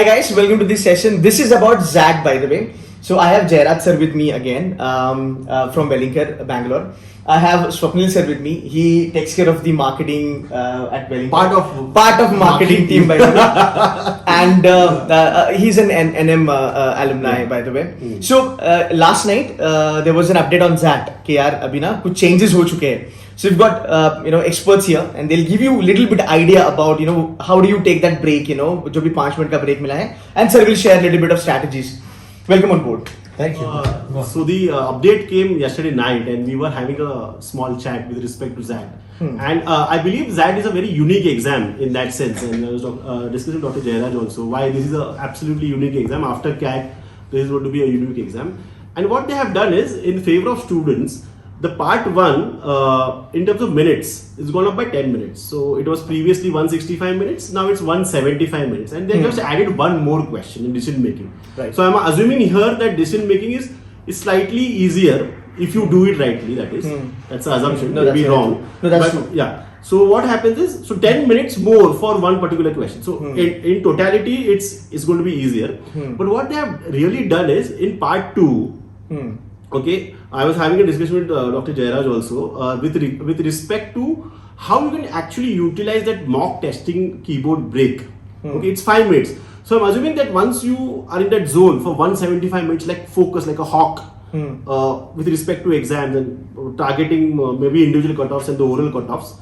Hi guys, welcome to this session. This is about XAT, by the way. So I have Jairaj sir with me again from Wellinger, Bangalore. I have Swapnil sir with me. He takes care of the marketing at Wellinger. Part of marketing team, by the way. And he's an NM alumni, by the way. So last night there was an update on XAT. कि यार अभी ना कुछ changes हो चुके हैं. So we've got experts here, and they'll give you a little bit idea about how do you take that break, जो भी 5 मिनट का break मिला है, and sir will share a little bit of strategies. Welcome on board. Thank you. So the update came yesterday night, and we were having a small chat with respect to XAT. And I believe XAT is a very unique exam in that sense. And I was discussing with Dr. Jairaj also why this is an absolutely unique exam. After CAT, this is going to be a unique exam. And what they have done is, in favor of students, the part 1 in terms of minutes is gone up by 10 minutes. So it was previously 165 minutes, now it's 175 minutes, and they just added one more question in decision making. Right. So I'm assuming here that decision making is slightly easier if you do it rightly. That is, that's the assumption. No, Maybe that's wrong. No, that's but, true. Yeah. So what happens is, so 10 minutes more for one particular question. So in totality, it's going to be easier. But what they have really done is, in part 2. Okay, I was having a discussion with Dr. Jairaj also with respect to how you can actually utilize that mock testing keyboard break. Okay, it's 5 minutes. So I'm assuming that once you are in that zone for 175 minutes, like focus, like a hawk, with respect to exams and targeting maybe individual cutoffs and the oral cutoffs.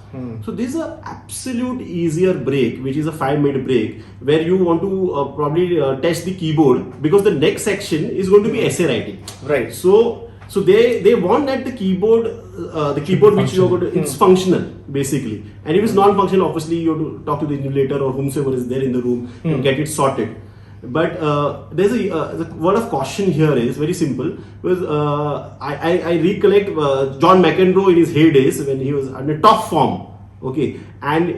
So this is an absolute easier break, which is a 5-minute break, where you want to probably test the keyboard, because the next section is going to be essay writing. Right. So they want that the keyboard which you are going to, it's functional basically, and if it's non-functional, obviously you have to talk to the invigilator or whomsoever is there in the room and get it sorted. But there's the word of caution here is very simple, because I recollect John McEnroe in his heydays when he was under top form. Okay, and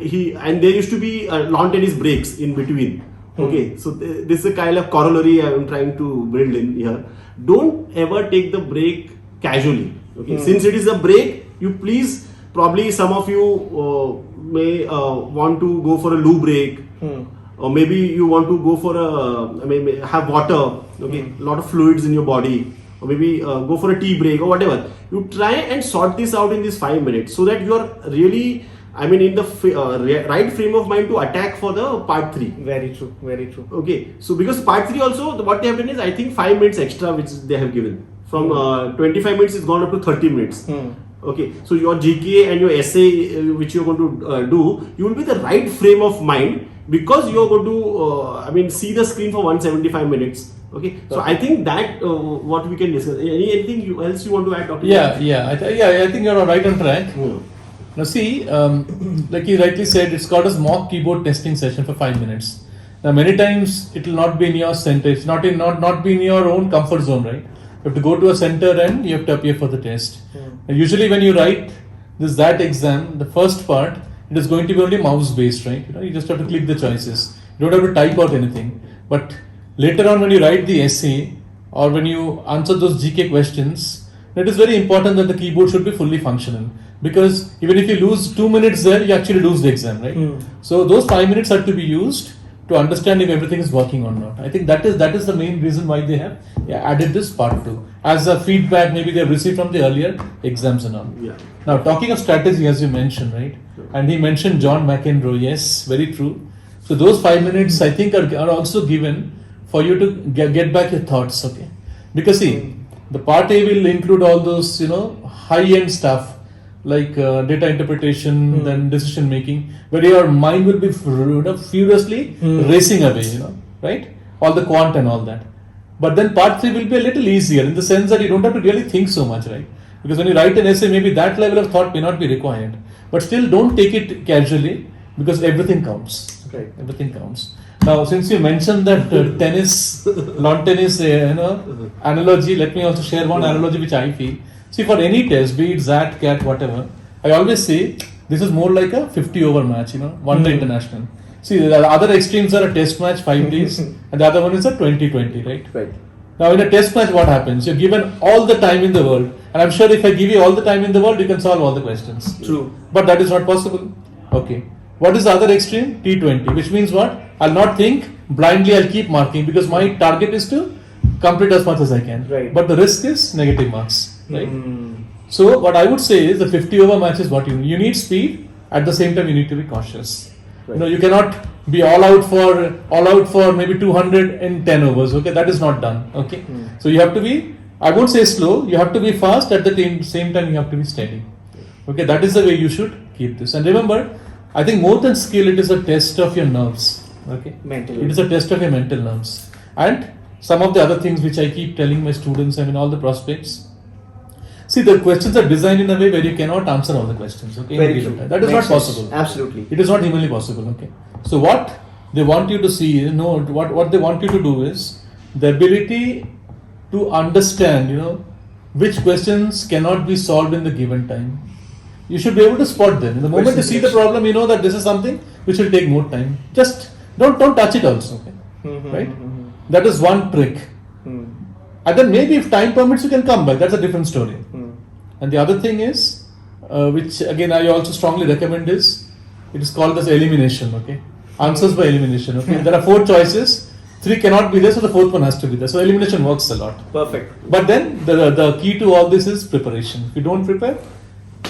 there used to be lawn tennis breaks in between. Okay, so this is a kind of corollary I'm trying to build in here. Don't ever take the break casually. Okay, since it is a break, you please, probably some of you may want to go for a loo break. Or maybe you want to go for have water, okay, a lot of fluids in your body, or maybe go for a tea break or whatever. You try and sort this out in these 5 minutes, so that you are really, in the right frame of mind to attack for the part 3. Very true, very true. Okay, so because part 3 also, what they have done is, I think 5 minutes extra which they have given. From 25 minutes it's gone up to 30 minutes. Okay, so your GK and your essay which you're going to do, you will be the right frame of mind, because you're going to see the screen for 175 minutes. Okay, so I think that what we can discuss. Anything else you want to add, Dr. I think you're right on track. Now see, like you rightly said, it's called as mock keyboard testing session for 5 minutes. Now many times it will not be in your center, it's not be in your own comfort zone, right? You have to go to a center and you have to appear for the test. And usually when you write that exam, the first part, it is going to be only mouse based, right? You just have to click the choices. You don't have to type out anything. But later on, when you write the essay or when you answer those GK questions, it is very important that the keyboard should be fully functional, because even if you lose 2 minutes there, you actually lose the exam, right? So those 5 minutes have to be used to understand if everything is working or not. I think that is the main reason why they have added this part 2 as a feedback maybe they have received from the earlier exams and all. Yeah. Now talking of strategy, as you mentioned, right? And he mentioned John McEnroe. Yes, very true. So those 5 minutes I think are also given for you to get back your thoughts. Okay, because see, the part A will include all those high-end stuff like data interpretation, then decision making, where your mind will be furiously racing away, right? All the quant and all that. But then part 3 will be a little easier in the sense that you don't have to really think so much, right? Because when you write an essay, maybe that level of thought may not be required. But still, don't take it casually, because everything counts. Right. Everything counts. Now, since you mentioned that lawn tennis, analogy, let me also share one analogy which I feel. See, for any test, be it XAT, CAT, whatever, I always say this is more like a 50-over match, one day international. See, the other extremes are a test match, 5 days, and the other one is a 20-20, right? Right. Now, in a test match, what happens? You're given all the time in the world, and I'm sure if I give you all the time in the world, you can solve all the questions. True. But that is not possible. Okay. What is the other extreme? T20, which means what? I'll not think blindly, I'll keep marking because my target is to complete as much as I can. Right. But the risk is negative marks. Right. Hmm. So what I would say is the 50 over match is what you need. You need speed. At the same time, you need to be cautious. Right. You know, you cannot be all out for maybe 200 in 10 overs. Okay, that is not done. Okay, so you have to be. I won't say slow. You have to be fast. At the same time, you have to be steady. Okay, that is the way you should keep this. And remember, I think more than skill, it is a test of your nerves. Okay, Mentally. it is a test of your mental nerves. And some of the other things which I keep telling my students, I mean all the prospects. See, the questions are designed in a way where you cannot answer all the questions. Okay, in a Very given true. time. That is Makes not sense. possible. Absolutely. It is not humanly possible. Okay, so what they want you to see, what they want you to do is the ability to understand, which questions cannot be solved in the given time. You should be able to spot them. In the moment you see the problem, you know that this is something which will take more time. Just don't touch it also. Okay, right? That is one trick. And then maybe if time permits, you can come back. That's a different story. And the other thing is, which again I also strongly recommend is, it is called as elimination. Okay, answers by elimination. Okay, there are 4 choices, 3 cannot be there, so the 4th one has to be there. So elimination works a lot. Perfect. But then the key to all this is preparation. If you don't prepare,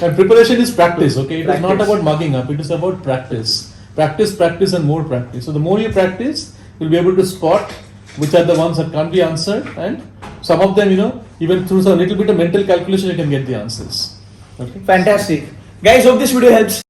and preparation is practice. Okay, it is not about mugging up. It is about practice. Practice, and more practice. So the more you practice, you'll be able to spot which are the ones that can't be answered, and some of them, even through a little bit of mental calculation, you can get the answers. Okay. Fantastic. Guys, hope this video helps.